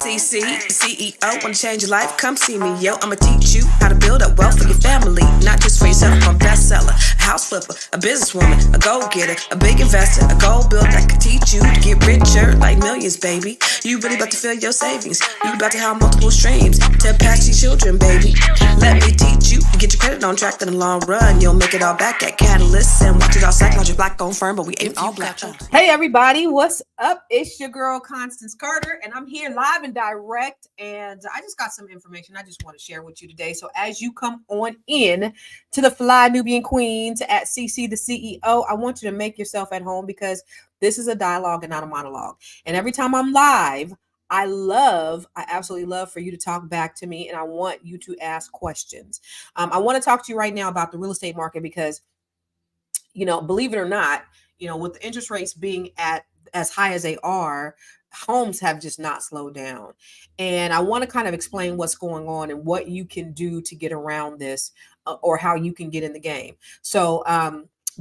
CC, CEO, wanna change your life? Come see me, yo. I'ma teach you how to build up wealth for your family, not just for yourself. I'm a bestseller, a house flipper, a businesswoman, a go-getter, a big investor, a goal builder that can teach you to get richer like millions, baby. You really about to fill your savings. You about to have multiple streams to pass your children, baby. Let me teach you to get your credit on track in the long run. You'll make it all back at Catalyst and watch it all psychology black on firm, but we ain't all black. Hey everybody, what's up? It's your girl Constance Carter, and I'm here live and direct. And I just got some information I just want to share with you today. So as you come on in to the Fly Nubian Queens at CC the CEO, I want you to make yourself at home because this is a dialogue and not a monologue. And every time I'm live, I absolutely love for you to talk back to me, and I want you to ask questions. I want to talk to you right now about the real estate market because, believe it or not, with the interest rates being at as high as they are, homes have just not slowed down. And I want to kind of explain what's going on and what you can do to get around this or how you can get in the game. So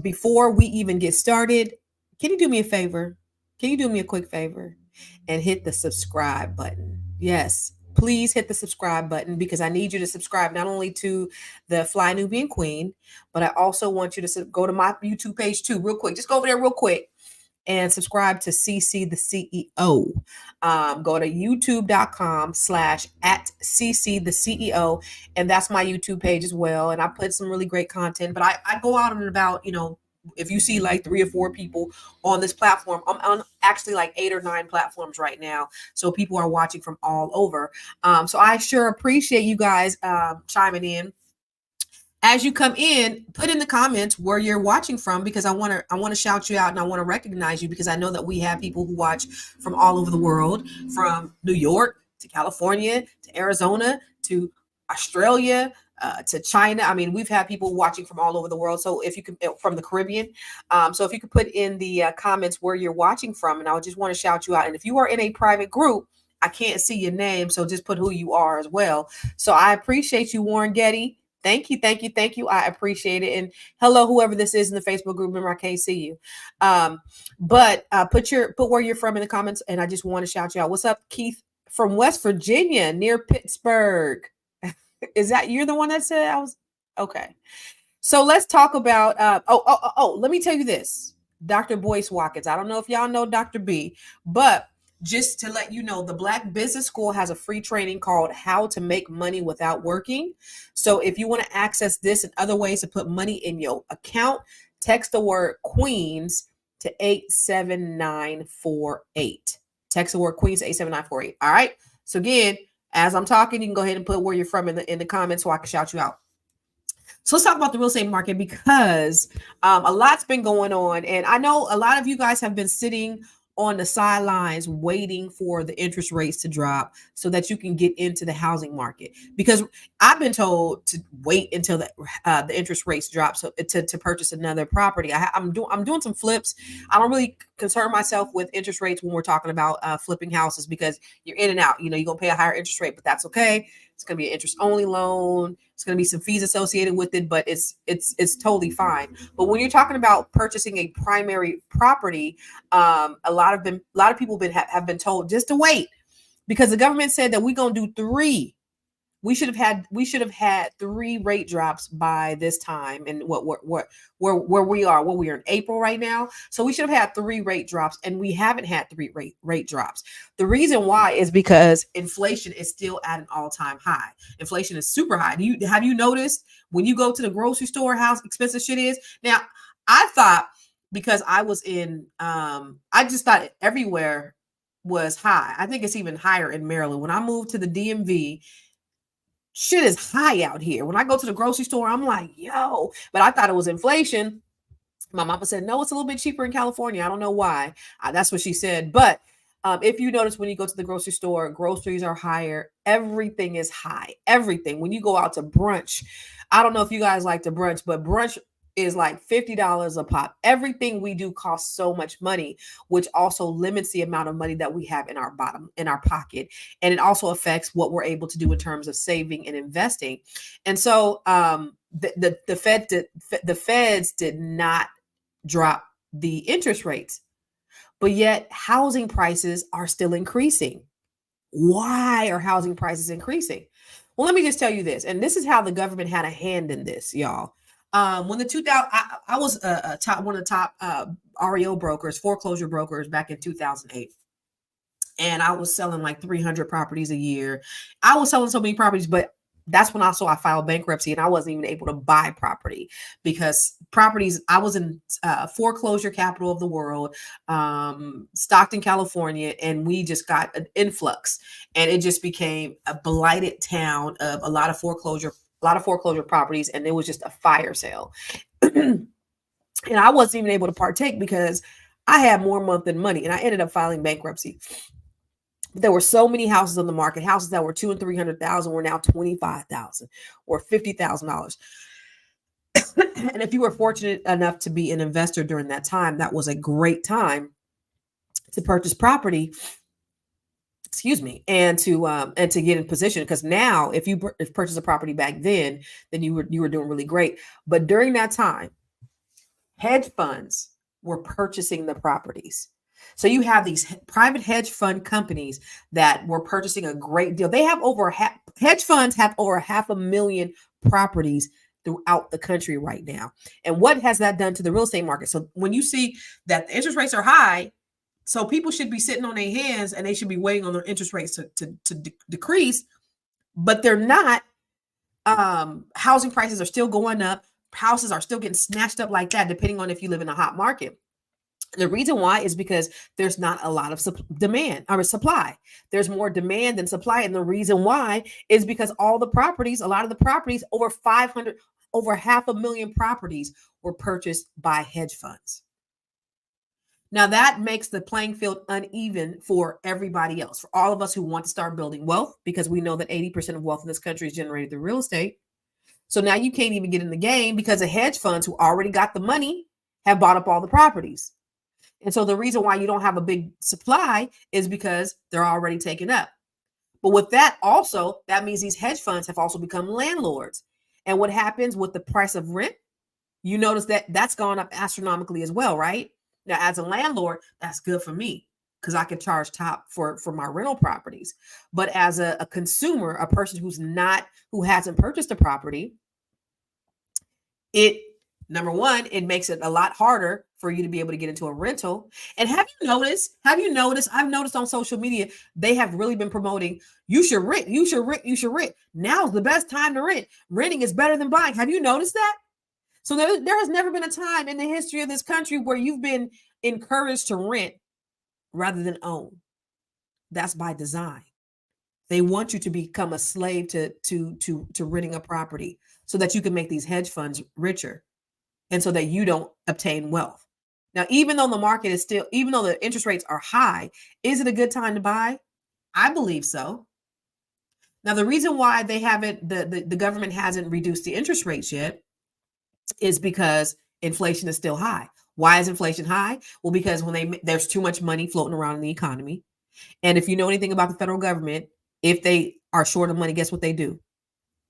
before we even get started, can you do me a favor? Can you do me a quick favor and hit the subscribe button? Yes. Please hit the subscribe button because I need you to subscribe not only to the Fly Nubian Queen, but I also want you to go to my YouTube page too, real quick. Just go over there real quick and subscribe to CC the CEO. Go to youtube.com/@CC the CEO. And that's my YouTube page as well. And I put some really great content, but I go out and about, if you see like 3 or 4 people on this platform, I'm on actually like 8 or 9 platforms right now. So people are watching from all over. So I sure appreciate you guys chiming in. As you come in, put in the comments where you're watching from because I want to shout you out and I want to recognize you because I know that we have people who watch from all over the world, from New York to California to Arizona to Australia. To China. I mean, we've had people watching from all over the world. So if you could, from the Caribbean. So if you could put in the comments where you're watching from, and I just want to shout you out. And if you are in a private group, I can't see your name. So just put who you are as well. So I appreciate you, Warren Getty. Thank you. Thank you. Thank you. I appreciate it. And hello, whoever this is in the Facebook group. Remember, I can't see you. But put where you're from in the comments. And I just want to shout you out. What's up, Keith from West Virginia near Pittsburgh? Is that you're the one that said I was? Okay. So let's talk about, let me tell you this, Dr. Boyce Watkins. I don't know if y'all know Dr. B, but just to let you know, the Black Business School has a free training called How to Make Money Without Working. So if you want to access this and other ways to put money in your account, text the word Queens to 87948. Text the word Queens to 87948. All right. So again, as I'm talking, you can go ahead and put where you're from in the comments so I can shout you out. So let's talk about the real estate market because a lot's been going on. And I know a lot of you guys have been sitting on the sidelines waiting for the interest rates to drop so that you can get into the housing market. Because I've been told to wait until the interest rates drop so to purchase another property. I'm doing some flips. I don't really concern myself with interest rates when we're talking about flipping houses because you're in and out. You're going to pay a higher interest rate, but that's okay. It's going to be an interest only loan. It's going to be some fees associated with it, but it's totally fine. But when you're talking about purchasing a primary property, a lot of people have been told just to wait because the government said that we're going to do 3. We should have had 3 rate drops by this time, and where we are in April right now. So we should have had 3 rate drops, and we haven't had 3 rate drops. The reason why is because inflation is still at an all-time high. Inflation is super high. Have you noticed when you go to the grocery store how expensive shit is? Now, I thought because I was in, I just thought everywhere was high. I think it's even higher in Maryland. When I moved to the DMV, shit is high out here. When I go to the grocery store, I'm like, yo, but I thought it was inflation. My mama said, no, it's a little bit cheaper in California. I don't know why. That's what she said. But if you notice when you go to the grocery store, groceries are higher. Everything is high. Everything. When you go out to brunch, I don't know if you guys like to brunch, but brunch is like $50 a pop. Everything we do costs so much money, which also limits the amount of money that we have in our pocket. And it also affects what we're able to do in terms of saving and investing. And so the feds did not drop the interest rates, but yet housing prices are still increasing. Why are housing prices increasing? Well, let me just tell you this, and this is how the government had a hand in this, y'all. When the 2000, I was a top one of the top REO brokers, foreclosure brokers back in 2008, and I was selling like 300 properties a year. I was selling so many properties, but that's when also I filed bankruptcy and I wasn't even able to buy property because properties, I was in foreclosure capital of the world, Stockton, California, and we just got an influx and it just became a blighted town of a lot of foreclosure properties. And it was just a fire sale. And I wasn't even able to partake because I had more month than money and I ended up filing bankruptcy. There were so many houses on the market. Houses that were 200,000 and 300,000 were now 25,000 or $50,000. And if you were fortunate enough to be an investor during that time, that was a great time to purchase property. Excuse me, and to get in position because now if you purchase a property back then you were doing really great. But during that time, hedge funds were purchasing the properties. So you have these private hedge fund companies that were purchasing a great deal. They have hedge funds have over 500,000 properties throughout the country right now. And what has that done to the real estate market? So when you see that the interest rates are high, so people should be sitting on their hands and they should be waiting on their interest rates to decrease, but they're not. Housing prices are still going up. Houses are still getting snatched up like that, depending on if you live in a hot market. The reason why is because there's not a lot of demand or supply. There's more demand than supply. And the reason why is because a lot of the properties, over 500,000 properties were purchased by hedge funds. Now that makes the playing field uneven for everybody else, for all of us who want to start building wealth, because we know that 80% of wealth in this country is generated through real estate. So now you can't even get in the game because the hedge funds who already got the money have bought up all the properties. And so the reason why you don't have a big supply is because they're already taken up. But with that also, that means these hedge funds have also become landlords. And what happens with the price of rent? You notice that that's gone up astronomically as well, right? Now, as a landlord, that's good for me because I can charge top for my rental properties. But as a consumer, a person who hasn't purchased a property, number one, it makes it a lot harder for you to be able to get into a rental. And have you noticed, I've noticed on social media, they have really been promoting, you should rent. Now's the best time to rent. Renting is better than buying. Have you noticed that? So there has never been a time in the history of this country where you've been encouraged to rent rather than own. That's by design. They want you to become a slave to renting a property so that you can make these hedge funds richer and so that you don't obtain wealth. Now, even though the interest rates are high, is it a good time to buy? I believe so. Now, the reason why the government hasn't reduced the interest rates yet is because inflation is still high. Why is inflation high? Well, because there's too much money floating around in the economy. And if you know anything about the federal government, if they are short of money, guess what they do?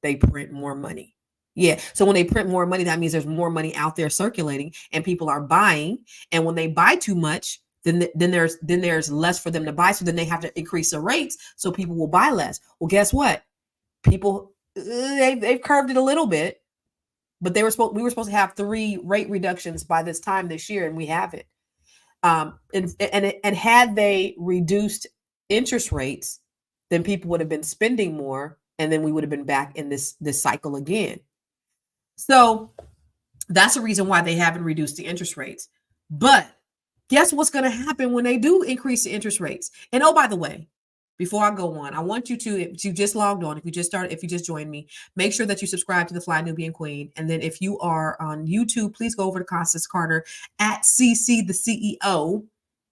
They print more money. Yeah. So when they print more money, that means there's more money out there circulating and people are buying. And when they buy too much, then there's less for them to buy. So then they have to increase the rates so people will buy less. Well, guess what? People, they've curved it a little bit. But we were supposed to have 3 rate reductions by this time this year, and we haven't. And had they reduced interest rates, then people would have been spending more, and then we would have been back in this cycle again. So that's the reason why they haven't reduced the interest rates. But guess what's going to happen when they do increase the interest rates? And oh, by the way, before I go on, I want you to, if you just logged on, if you just joined me, make sure that you subscribe to the Fly Nubian Queen. And then if you are on YouTube, please go over to Constance Carter at CC the CEO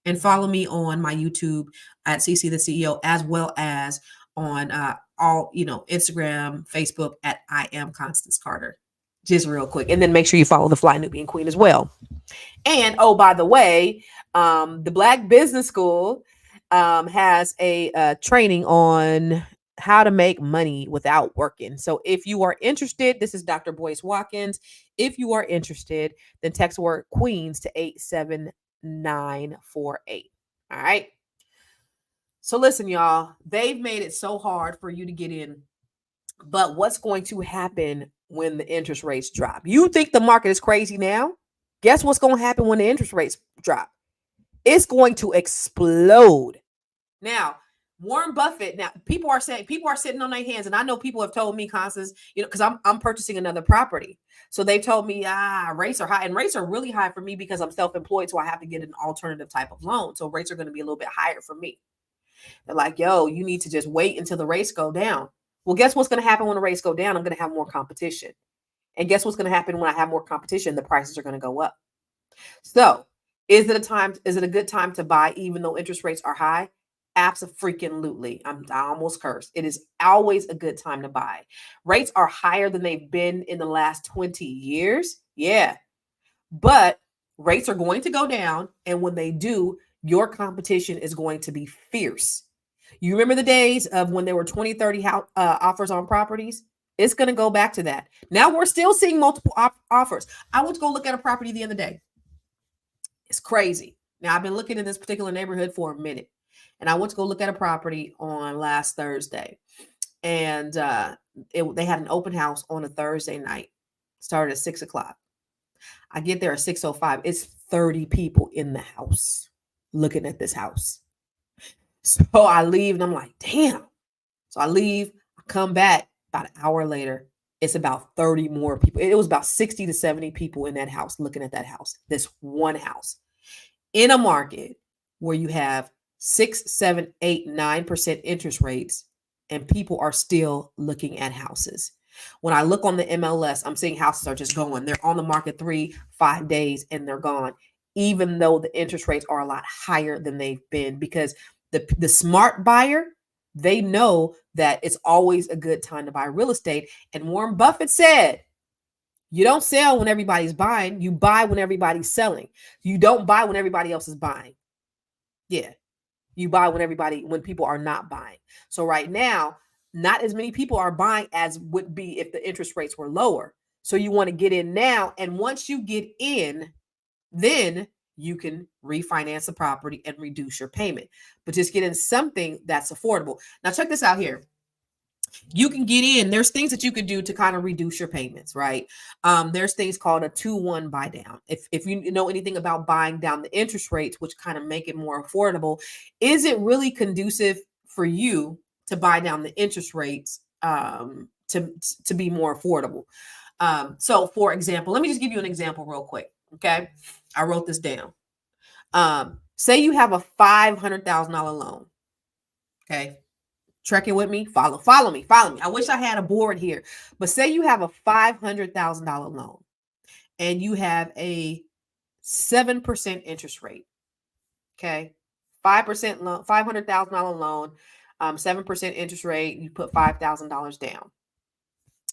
and follow me on my YouTube at CC the CEO, as well as on Instagram, Facebook at I am Constance Carter. Just real quick. And then make sure you follow the Fly Nubian Queen as well. And oh, by the way, the Black Business School has a training on how to make money without working. So if you are interested, this is Dr. Boyce Watkins. If you are interested, then text word Queens to 87948. All right. So listen, y'all, they've made it so hard for you to get in. But what's going to happen when the interest rates drop? You think the market is crazy now? Guess what's going to happen when the interest rates drop? It's going to explode. Now, Warren Buffett. Now, people are sitting on their hands, and I know people have told me, Constance, because I'm purchasing another property. So they've told me, rates are high, and rates are really high for me because I'm self-employed, so I have to get an alternative type of loan. So rates are going to be a little bit higher for me. They're like, yo, you need to just wait until the rates go down. Well, guess what's going to happen when the rates go down? I'm going to have more competition. And guess what's going to happen when I have more competition? The prices are going to go up. So is it a good time to buy even though interest rates are high? Absolutely. I almost cursed. It is always a good time to buy. Rates are higher than they've been in the last 20 years. Yeah. But rates are going to go down. And when they do, your competition is going to be fierce. You remember the days of when there were 20, 30 offers on properties? It's going to go back to that. Now we're still seeing multiple offers. I went to go look at a property the other day. It's crazy. Now, I've been looking in this particular neighborhood for a minute, and I went to go look at a property on last Thursday, and they had an open house on a Thursday night. Started at 6 o'clock. I get there at 6:05. It's 30 people in the house looking at this house. So I leave, and I'm like, damn. So I leave, I come back about an hour later. It's about 30 more people. It was about 60 to 70 people in that house looking at that house, this one house. In a market where you have 6, 7, 8, 9% interest rates, and people are still looking at houses. When I look on the MLS, I'm seeing houses are just going. They're on the market 3, 5 days, and they're gone, even though the interest rates are a lot higher than they've been, because the smart buyer, they know that it's always a good time to buy real estate. And Warren Buffett said, you don't sell when everybody's buying. You buy when everybody's selling. You don't buy when everybody else is buying. Yeah. You buy when people are not buying. So right now, not as many people are buying as would be if the interest rates were lower. So you want to get in now. And once you get in, then you can refinance the property and reduce your payment. But just get in something that's affordable. Now, check this out here. You can get in. There's things that you could do to kind of reduce your payments, right? There's things called a 2-1 buy down. If you know anything about buying down the interest rates, which kind of make it more affordable, is it really conducive for you to buy down the interest rates to be more affordable? So, for example, let me just give you an example real quick. Okay, I wrote this down. Say you have a $500,000 loan. Okay. Trekking with me, follow me. I wish I had a board here, but say you have a $500,000 loan and you have a 7% interest rate. Okay. 5% loan, $500,000 loan, 7% interest rate. You put $5,000 down.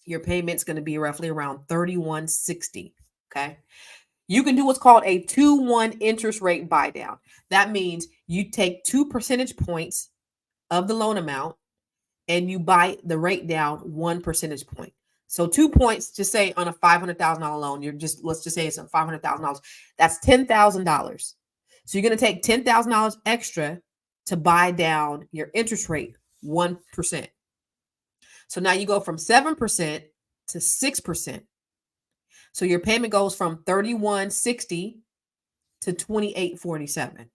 Your payment's going to be roughly around $3,160. Okay. You can do what's called a 2-1 interest rate buy down. That means you take 2 percentage points of the loan amount and you buy the rate down 1 percentage point. So 2 points, just say on a $500,000 loan, let's just say it's $500,000. That's $10,000. So you're going to take $10,000 extra to buy down your interest rate 1%. So now you go from 7% to 6%. So your payment goes from $3,160 to $2,847.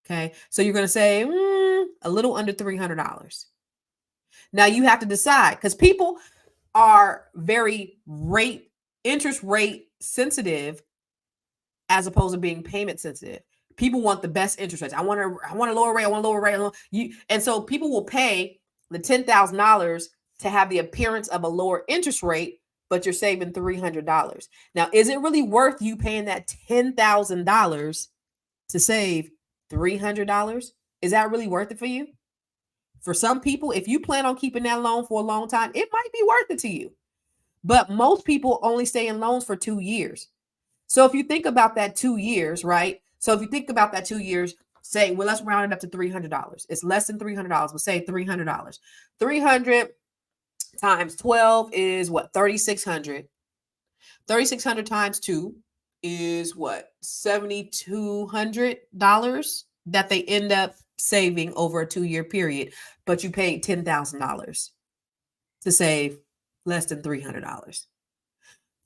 Okay. So you're going to say a little under $300. Now you have to decide, because people are very interest rate sensitive as opposed to being payment sensitive. People want the best interest rates. I want a lower rate. And so people will pay the $10,000 to have the appearance of a lower interest rate, but you're saving $300. Now, is it really worth you paying that $10,000 to save $300? Is that really worth it for you? For some people, if you plan on keeping that loan for a long time, it might be worth it to you. But most people only stay in loans for 2 years. So if you think about that 2 years, right? So if you think about that 2 years, say, well, let's round it up to $300. It's less than $300. We'll say $300. 300 times 12 is what? 3,600. 3,600 times 2 is what? $7,200 that they end up saving over a 2-year period, but you paid $10,000 to save less than $300.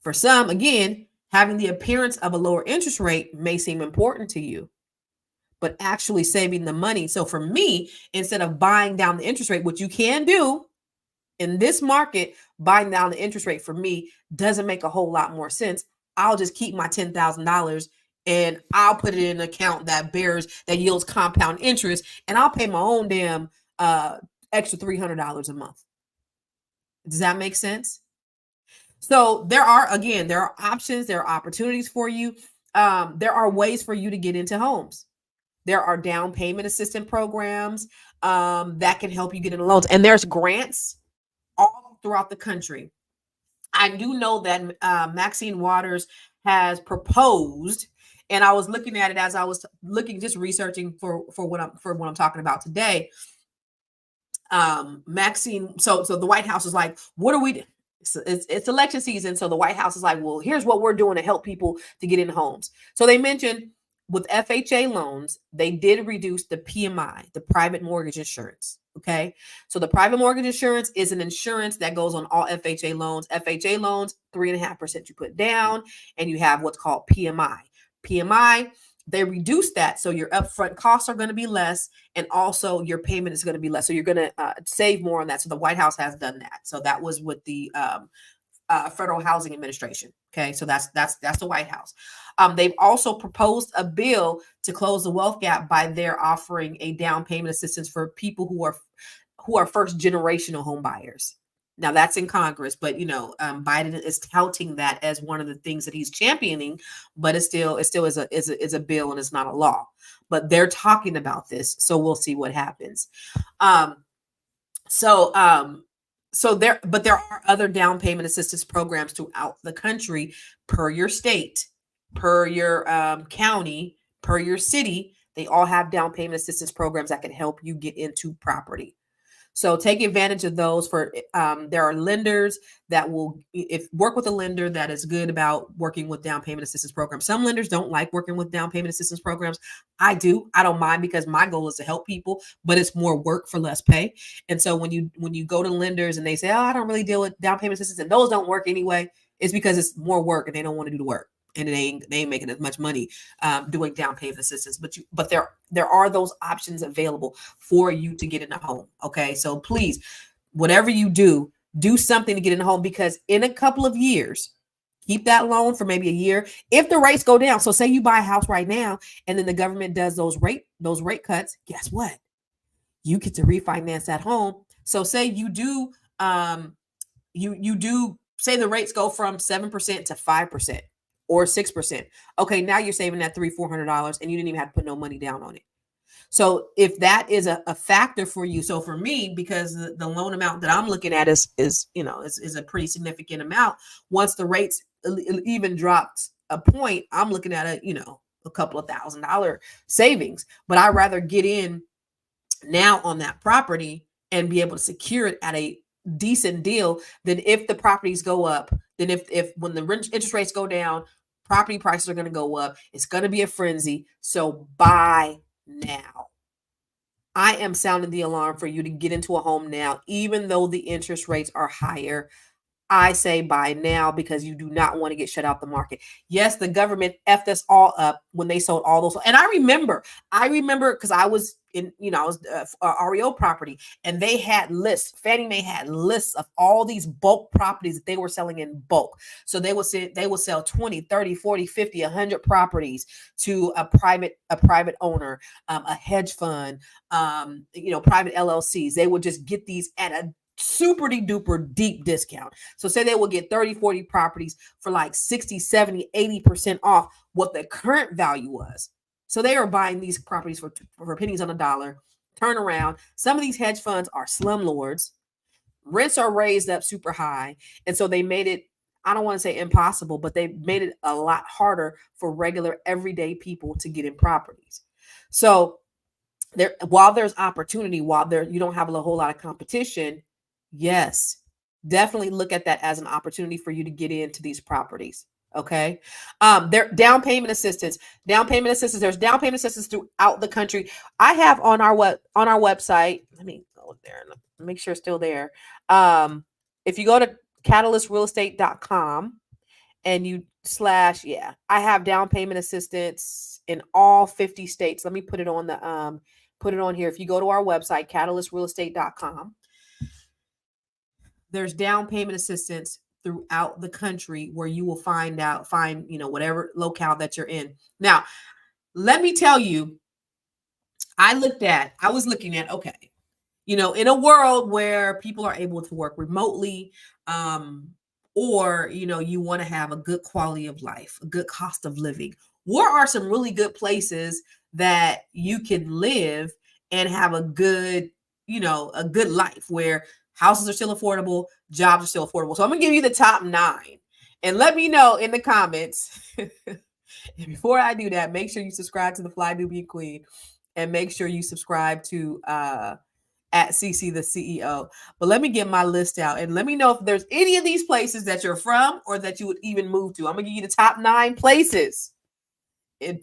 For some, again, having the appearance of a lower interest rate may seem important to you, but actually saving the money. So for me, instead of buying down the interest rate, which you can do in this market, buying down the interest rate for me doesn't make a whole lot more sense. I'll just keep my $10,000 and I'll put it in an account that yields compound interest, and I'll pay my own damn extra $300 a month. Does that make sense? So there are options, there are opportunities for you. There are ways for you to get into homes. There are down payment assistance programs that can help you get into loans, and there's grants all throughout the country. I do know that Maxine Waters has proposed, and I was looking at it as I was just researching for what I'm talking about today. Maxine, so the White House is like, what are we? It's election season, so the White House is like, well, here's what we're doing to help people to get in homes. So they mentioned with FHA loans, they did reduce the PMI, the private mortgage insurance. Okay. So the private mortgage insurance is an insurance that goes on all FHA loans. FHA loans, 3.5% you put down, and you have what's called PMI. PMI, they reduce that. So your upfront costs are going to be less, and also your payment is going to be less. So you're going to save more on that. So the White House has done that. So that was with the Federal Housing Administration. Okay, so that's the White House. They've also proposed a bill to close the wealth gap by their offering a down payment assistance for people who are first generational home buyers. Now that's in Congress, but Biden is touting that as one of the things that he's championing, but it still is a bill and it's not a law. But they're talking about this, so we'll see what happens. So there are other down payment assistance programs throughout the country per your state, per your county, per your city. They all have down payment assistance programs that can help you get into property. So take advantage of those. There are lenders that will work with a lender that is good about working with down payment assistance programs. Some lenders don't like working with down payment assistance programs. I do. I don't mind, because my goal is to help people, but it's more work for less pay. And so when you go to lenders and they say, oh, I don't really deal with down payment assistance, and those don't work anyway, it's because it's more work and they don't want to do the work. And they ain't making as much money doing down payment assistance. But there are those options available for you to get in a home. Okay, so please, whatever you do something to get in a home, because in a couple of years, keep that loan for maybe a year. If the rates go down, so say you buy a house right now, and then the government does those rate cuts. Guess what? You get to refinance that home. So say you do, you do say the rates go from 7% to 5%. Or 6%. Okay, now you're saving that $300-$400, and you didn't even have to put no money down on it. So if that is a factor for you, so for me, because the loan amount that I'm looking at is a pretty significant amount. Once the rates even dropped a point, I'm looking at a couple of $1,000 savings. But I'd rather get in now on that property and be able to secure it at a decent deal than if the properties go up. Then if when the interest rates go down, property prices are going to go up. It's going to be a frenzy. So buy now. I am sounding the alarm for you to get into a home now, even though the interest rates are higher. I say buy now, because you do not want to get shut out the market. Yes, the government effed us all up when they sold all those. And I remember because I was in, REO property, and they had lists. Fannie Mae had lists of all these bulk properties that they were selling in bulk. So they would sell 20, 30, 40, 50, 100 properties to a private owner, a hedge fund, private LLCs. They would just get these at a super duper deep discount. So say they will get 30, 40 properties for like 60, 70, 80% off what the current value was. So they are buying these properties for pennies on a dollar. Turn around. Some of these hedge funds are slumlords. Rents are raised up super high. And so they made it, I don't want to say impossible, but they made it a lot harder for regular everyday people to get in properties. So while there's opportunity, you don't have a whole lot of competition, yes, definitely look at that as an opportunity for you to get into these properties. Okay. Their down payment assistance. There's down payment assistance throughout the country. I have on our website. Let me go there and make sure it's still there. If you go to catalystrealestate.com and you slash, yeah, I have down payment assistance in all 50 states. Let me put it on here. If you go to our website, catalystrealestate.com, there's down payment assistance throughout the country where you will find whatever locale that you're in. Now, let me tell you, I was looking at, okay, in a world where people are able to work remotely, or you want to have a good quality of life, a good cost of living, what are some really good places that you can live and have a good life where houses are still affordable, jobs are still affordable? So I'm gonna give you the top 9, and let me know in the comments. And before I do that, make sure you subscribe to the Fly Nubian Queen, and make sure you subscribe to at CC the CEO. But let me get my list out and let me know if there's any of these places that you're from or that you would even move to. I'm gonna give you the top 9 places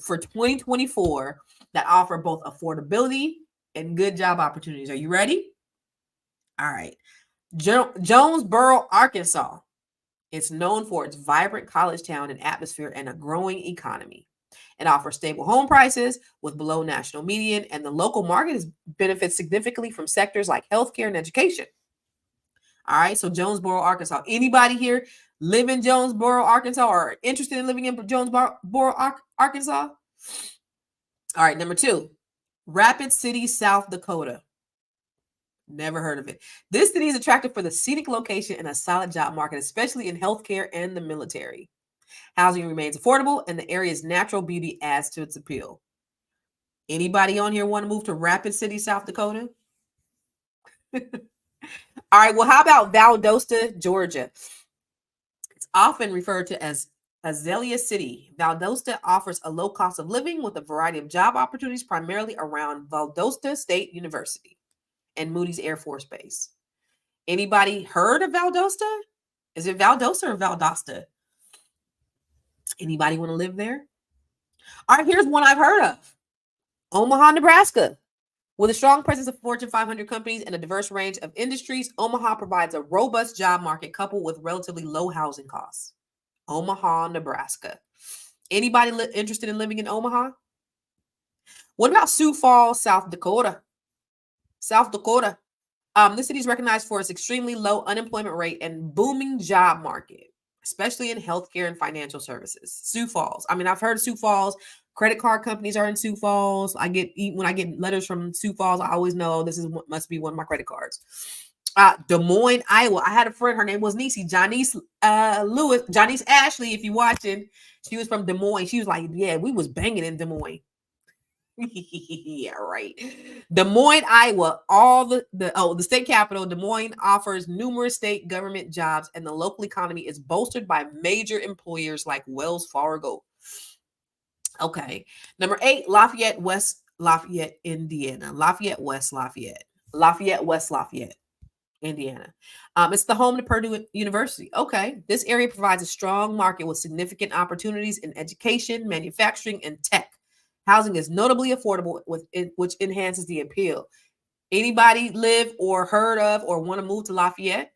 for 2024 that offer both affordability and good job opportunities. Are you ready? All right. Jonesboro, Arkansas. It's known for its vibrant college town and atmosphere and a growing economy. It offers stable home prices with below national median, and the local market benefits significantly from sectors like healthcare and education. All right, so Jonesboro, Arkansas. Anybody here live in Jonesboro, Arkansas, or interested in living in Jonesboro, Arkansas? All right, number 2, Rapid City, South Dakota. Never heard of it. This city is attractive for the scenic location and a solid job market, especially in healthcare and the military. Housing remains affordable, and the area's natural beauty adds to its appeal. Anybody on here want to move to Rapid City, South Dakota? All right, well, how about Valdosta, Georgia? It's often referred to as Azalea City. Valdosta offers a low cost of living with a variety of job opportunities, primarily around Valdosta State University and Moody's Air Force Base. Anybody heard of Valdosta? Is it Valdosta or Valdosta? Anybody want to live there? All right, here's one I've heard of. Omaha, Nebraska. With a strong presence of Fortune 500 companies and a diverse range of industries, Omaha provides a robust job market coupled with relatively low housing costs. Omaha, Nebraska. Anybody interested in living in Omaha? What about Sioux Falls, South Dakota? South Dakota. This city is recognized for its extremely low unemployment rate and booming job market, especially in healthcare and financial services. Sioux Falls. I mean, I've heard of Sioux Falls. Credit card companies are in Sioux Falls. When I get letters from Sioux Falls, I always know this must be one of my credit cards. Des Moines, Iowa. I had a friend. Her name was Niecy, Janice Ashley. If you're watching, she was from Des Moines. She was like, "Yeah, we was banging in Des Moines." Yeah, right. Des Moines, Iowa. The state capital, Des Moines, offers numerous state government jobs, and the local economy is bolstered by major employers like Wells Fargo. Okay, number 8, Lafayette, West Lafayette, Indiana. Lafayette, West Lafayette. Lafayette, West Lafayette, Indiana. It's the home to Purdue University. Okay, this area provides a strong market with significant opportunities in education, manufacturing, and tech. Housing is notably affordable, which enhances the appeal. Anybody live or heard of or want to move to Lafayette?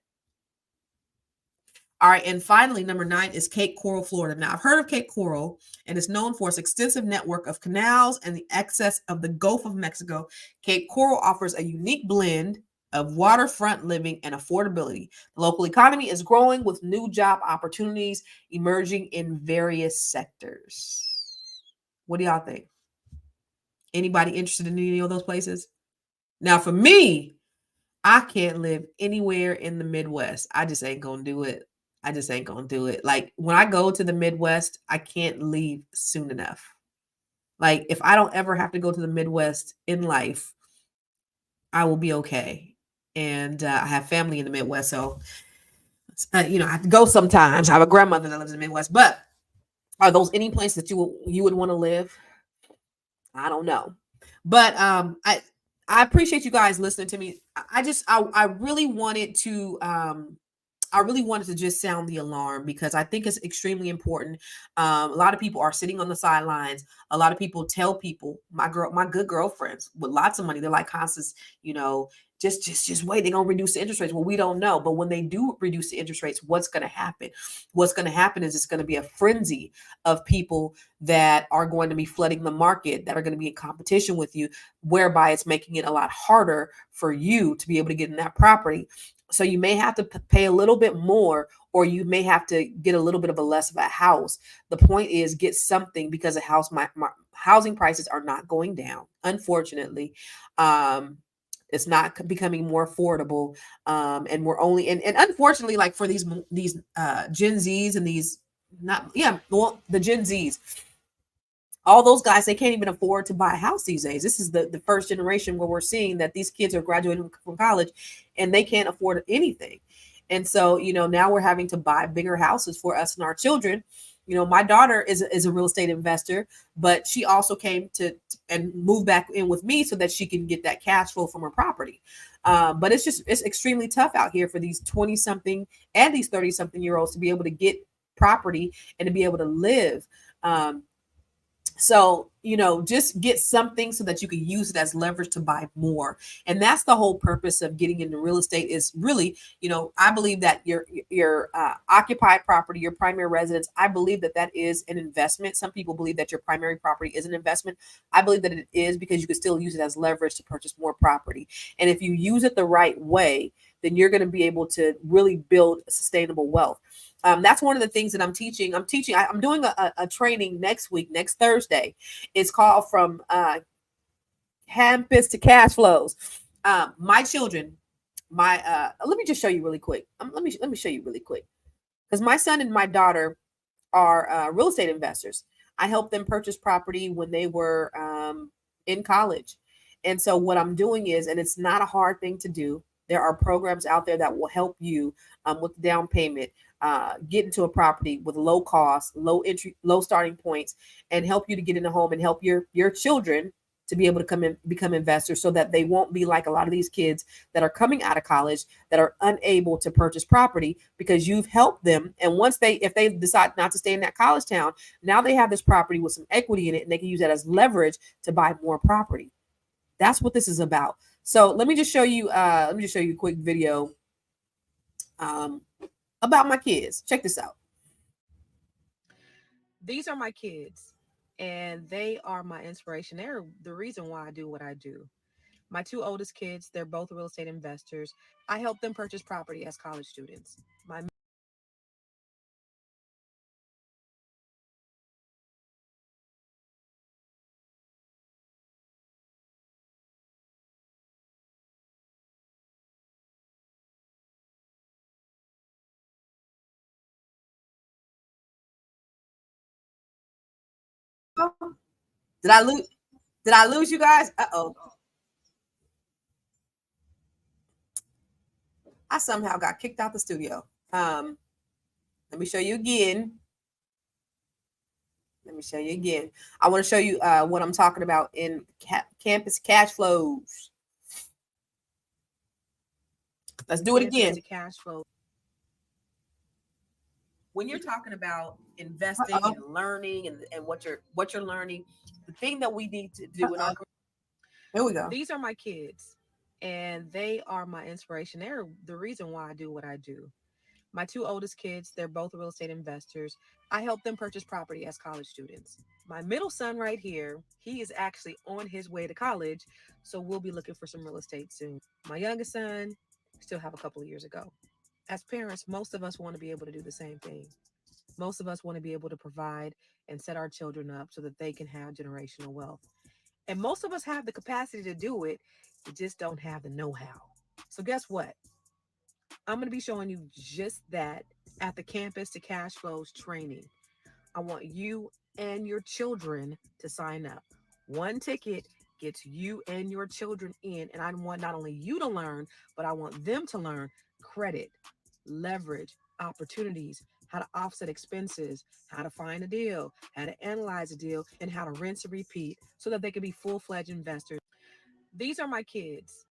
All right, and finally, number 9 is Cape Coral, Florida. Now, I've heard of Cape Coral, and it's known for its extensive network of canals and the excess of the Gulf of Mexico. Cape Coral offers a unique blend of waterfront living and affordability. The local economy is growing with new job opportunities emerging in various sectors. What do y'all think? Anybody interested in any of those places? Now, for me, I can't live anywhere in the Midwest. I just ain't gonna do it. I just ain't gonna do it. Like when I go to the Midwest, I can't leave soon enough. Like if I don't ever have to go to the Midwest in life, I will be okay. And I have family in the Midwest, so I have to go sometimes. I have a grandmother that lives in the Midwest. But are those any places that you would want to live? I don't know. But I appreciate you guys listening to me. I really wanted to I really wanted to just sound the alarm because I think it's extremely important. A lot of people are sitting on the sidelines. A lot of people tell people, my good girlfriends with lots of money, they're like, Constance, you know, just wait. They're gonna reduce the interest rates. Well, we don't know, but when they do reduce the interest rates, what's gonna happen? What's gonna happen is it's gonna be a frenzy of people that are going to be flooding the market, that are going to be in competition with you, whereby it's making it a lot harder for you to be able to get in that property. So you may have to pay a little bit more, or you may have to get a little bit of a less of a house. The point is, get something, because the housing prices are not going down, unfortunately. It's not becoming more affordable, and we're only and unfortunately, like for these Gen Zs and these, not, yeah, well, the Gen Zs, all those guys, they can't even afford to buy a house these days. This is the first generation where we're seeing that these kids are graduating from college and they can't afford anything. And so, now we're having to buy bigger houses for us and our children. My daughter is a real estate investor, but she also came to and moved back in with me so that she can get that cash flow from her property. But it's extremely tough out here for these 20 something and these 30 something year olds to be able to get property and to be able to live. So, just get something so that you can use it as leverage to buy more. And that's the whole purpose of getting into real estate, is really, I believe that your occupied property, your primary residence, I believe that that is an investment. Some people believe that your primary property is an investment. I believe that it is, because you can still use it as leverage to purchase more property. And if you use it the right way, then you're going to be able to really build sustainable wealth. That's one of the things that I'm teaching. I'm doing a training next week, next Thursday. It's called From Campus to Cash Flows. My children, let me just show you really quick. Let me show you really quick, because my son and my daughter are real estate investors. I helped them purchase property when they were in college. And so what I'm doing is, and it's not a hard thing to do, there are programs out there that will help you with down payment, get into a property with low cost, low entry, low starting points, and help you to get in the home and help your children to be able to come in, become investors, so that they won't be like a lot of these kids that are coming out of college that are unable to purchase property, because you've helped them. And if they decide not to stay in that college town, now they have this property with some equity in it, and they can use that as leverage to buy more property. That's what this is about. So let me just show you. Let me just show you a quick video about my kids. Check this out. These are my kids, and they are my inspiration. They're the reason why I do what I do. My two oldest kids, they're both real estate investors. I help them purchase property as college students. My did I lose? Did I lose you guys? Uh-oh. I somehow got kicked out the studio. Let me show you again. Let me show you again. I want to show you what I'm talking about in campus cash flows. Let's do it again. Cash flow. When you're talking about investing and learning and what you're learning, the thing that we need to do in our, here we go. These are my kids, and they are my inspiration. They're the reason why I do what I do. My two oldest kids, they're both real estate investors. I help them purchase property as college students. My middle son right here, he is actually on his way to college, so we'll be looking for some real estate soon. My youngest son, still have a couple of years ago. As parents, most of us want to be able to do the same thing. Most of us want to be able to provide and set our children up so that they can have generational wealth. And most of us have the capacity to do it. We just don't have the know-how. So guess what? I'm going to be showing you just that at the Campus to Cash Flows training. I want you and your children to sign up. One ticket gets you and your children in. And I want not only you to learn, but I want them to learn credit, leverage, opportunities, how to offset expenses, how to find a deal, how to analyze a deal, and how to rinse and repeat so that they can be full-fledged investors. These are my kids.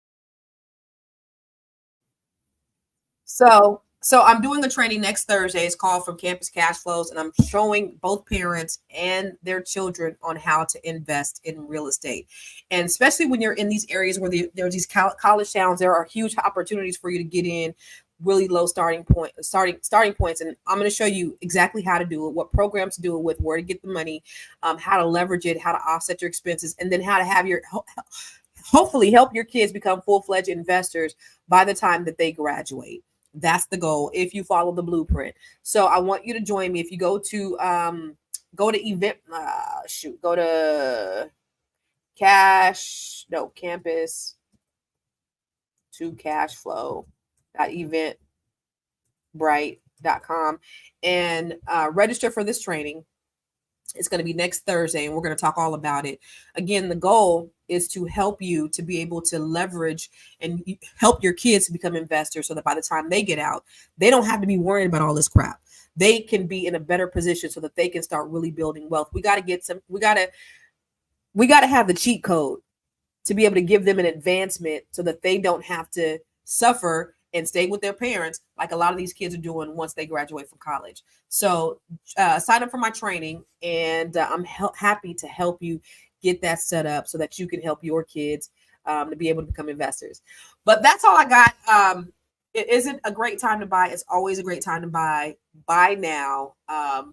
So So I'm doing a training next Thursday. It's called From Campus Cash Flows, and I'm showing both parents and their children on how to invest in real estate. And especially when you're in these areas where there's these college towns, there are huge opportunities for you to get in really low starting points. And I'm going to show you exactly how to do it, what programs to do it with, where to get the money, how to leverage it, how to offset your expenses, and then how to have your hopefully help your kids become full-fledged investors by the time that they graduate. That's the goal if you follow the blueprint. So I want you to join me. If you go to go to campus to cashflow.eventbrite.com and register for this training. It's going to be next Thursday, and we're going to talk all about it. Again, the goal is to help you to be able to leverage and help your kids to become investors so that by the time they get out, they don't have to be worried about all this crap. They can be in a better position so that they can start really building wealth. We got to have the cheat code to be able to give them an advancement so that they don't have to suffer and stay with their parents like a lot of these kids are doing once they graduate from college. So sign up for my training, and I'm happy to help you get that set up so that you can help your kids to be able to become investors. But that's all I got. It isn't a great time to buy. It's always a great time to buy. Buy now.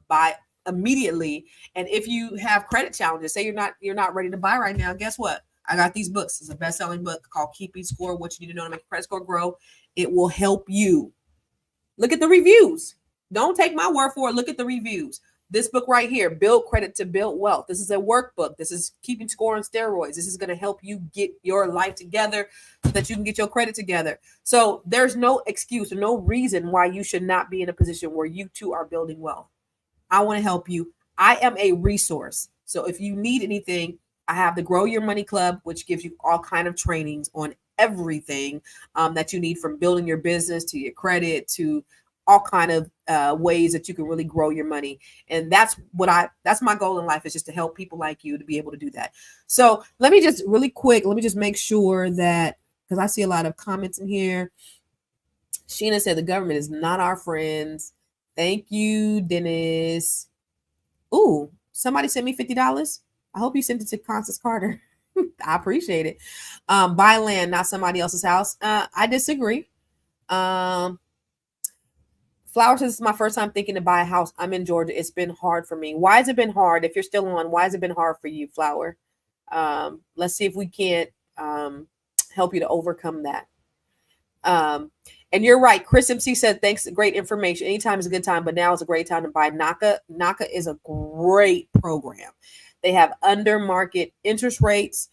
Buy immediately. And if you have credit challenges, say you're not ready to buy right now, guess what? I got these books. It's a best-selling book called Keeping Score, What You Need to Know to Make Your Credit Score Grow. It will help you. Look at the reviews. Don't take my word for it. Look at the reviews. This book right here, Build Credit to Build Wealth. This is a workbook. This is Keeping Score on steroids. This is going to help you get your life together so that you can get your credit together. So there's no excuse or no reason why you should not be in a position where you too are building wealth. I want to help you. I am a resource. So if you need anything, I have the Grow Your Money Club, which gives you all kind of trainings on everything that you need, from building your business to your credit to all kind of ways that you can really grow your money. And that's my goal in life, is just to help people like you to be able to do that. So let me just make sure that, because I see a lot of comments in here. Sheena said the government is not our friends. Thank you, Dennis. Ooh, somebody sent me $50. I hope you sent it to Constance Carter. I appreciate it. Buy land, not somebody else's house. I disagree. Flower says, this is my first time thinking to buy a house. I'm in Georgia. It's been hard for me. Why has it been hard? If you're still on, why has it been hard for you, Flower? Let's see if we can't help you to overcome that. And you're right. Chris MC said, thanks. Great information. Anytime is a good time, but now is a great time to buy NACA. NACA is a great program. They have under market interest rates.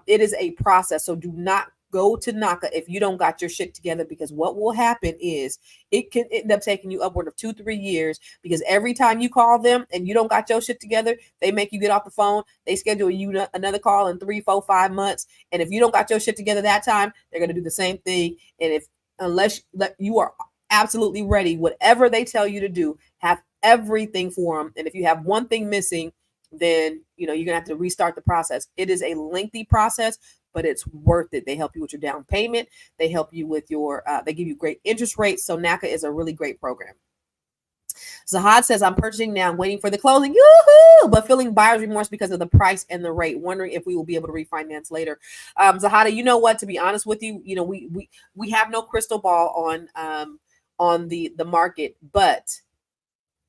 It is a process. So do not go to NACA if you don't got your shit together, because what will happen is it can end up taking you upward of 2-3 years, because every time you call them and you don't got your shit together, they make you get off the phone. They schedule you another call in 3, 4, 5 months. And if you don't got your shit together that time, they're going to do the same thing. And unless you are absolutely ready, whatever they tell you to do, have everything for them. And if you have one thing missing, then you're gonna have to restart the process. It is a lengthy process, but it's worth it. They help you with your down payment. They help you with your they give you great interest rates. So NACA is a really great program. Zahad says, I'm purchasing now, waiting for the closing, yoo-hoo, but feeling buyer's remorse because of the price and the rate, wondering if we will be able to refinance later. Zahada, you know what, to be honest with you, we have no crystal ball on the market, but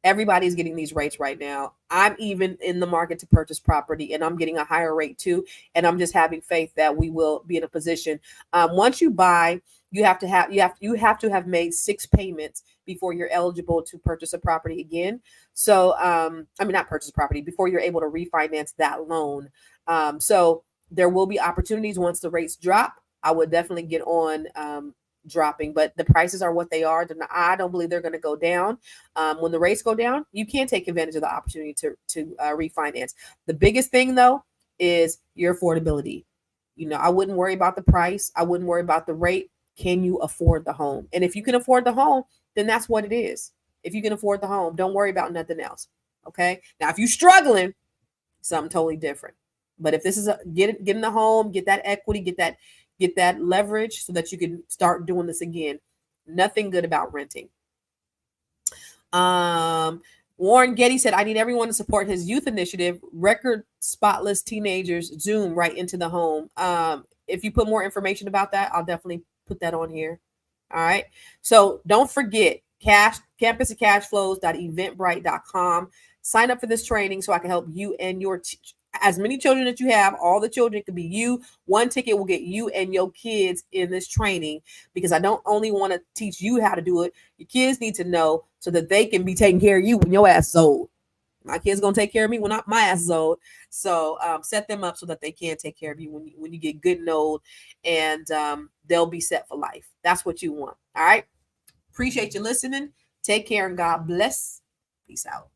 everybody's getting these rates right now. I'm even in the market to purchase property, and I'm getting a higher rate too. And I'm just having faith that we will be in a position. Once you buy, you have to have made 6 payments before you're eligible to purchase a property again. So, not purchase property, before you're able to refinance that loan. So there will be opportunities once the rates drop. I would definitely get on dropping, but the prices are what they are. I don't believe they're going to go down. When the rates go down, you can take advantage of the opportunity to refinance. The biggest thing though is your affordability. I wouldn't worry about the price. I wouldn't worry about the rate. Can you afford the home? And if you can afford the home, then that's what it is. If you can afford the home, don't worry about nothing else. Okay. Now, if you're struggling, something totally different. But if this is get in the home, get that equity, get that leverage so that you can start doing this again. Nothing good about renting. Warren Getty said, I need everyone to support his youth initiative, Record Spotless Teenagers Zoom Right into the Home. If you put more information about that, I'll definitely put that on here. All right. So don't forget campus and cashflows.eventbrite.com. Sign up for this training so I can help you and your as many children that you have, all the children, it could be you. One ticket will get you and your kids in this training, because I don't only want to teach you how to do it. Your kids need to know so that they can be taking care of you when your ass is old. My kids gonna take care of me when my ass is old. So set them up so that they can take care of you when you get good and old, and they'll be set for life. That's what you want. All right. Appreciate you listening. Take care and God bless. Peace out.